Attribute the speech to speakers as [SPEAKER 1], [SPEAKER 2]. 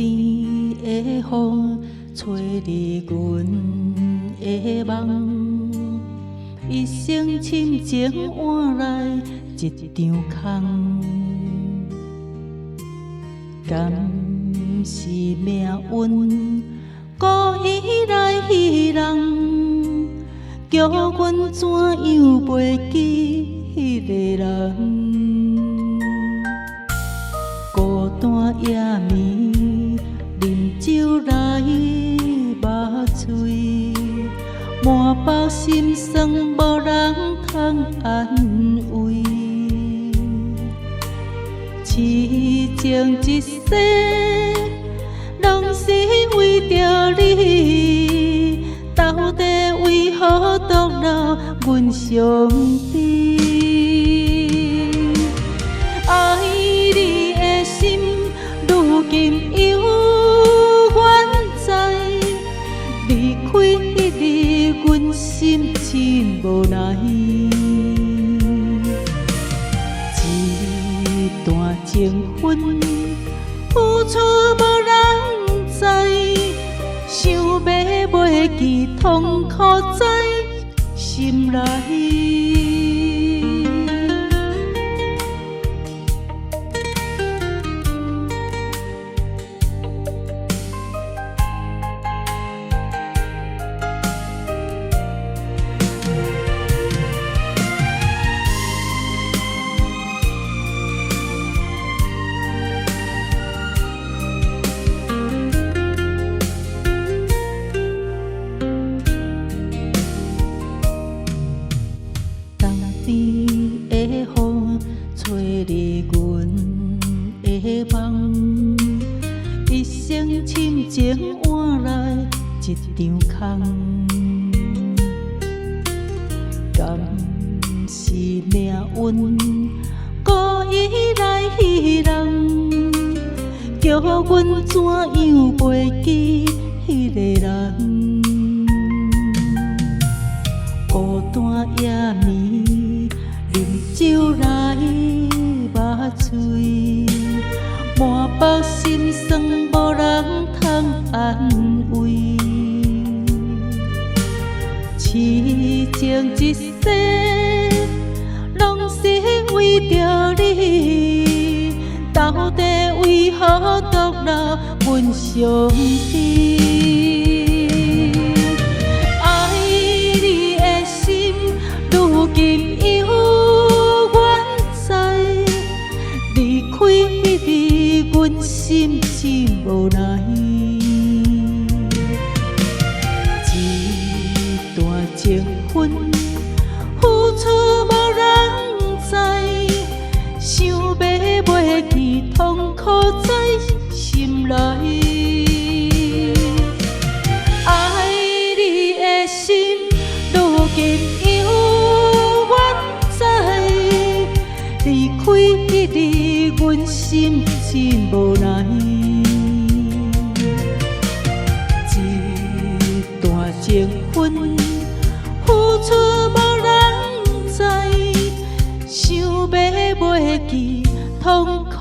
[SPEAKER 1] 天的风吹入阮的梦，一生深情换来一场空。敢是命运故意来戏弄，叫阮怎样袂记迄个人？孤单夜暝，啉酒来目醉，满腹心酸无人通安慰。痴情一世，拢是为着你，到底为何独留阮伤悲？爱你的心，如今犹原在，离开迄日，阮心真无奈。一段情分，付出无人知，想要袂记，痛苦在心内。的风吹入阮的梦，一生深情换来一场空。敢是命运故意来戏弄，叫阮怎样袂记迄个人？孤单夜暝，啉酒来目醉，满腹心酸无人通安慰。痴情一世，拢是为着你，到底为何独留阮伤悲？爱你的心，如今犹原在，离开迄日，阮心真无奈。一段情分，付出无人知，想要袂记，痛苦在心内。爱你的心，如今犹原在，离开迄日，阮心真无奈。一段情分，付出无人知，想要袂记，痛苦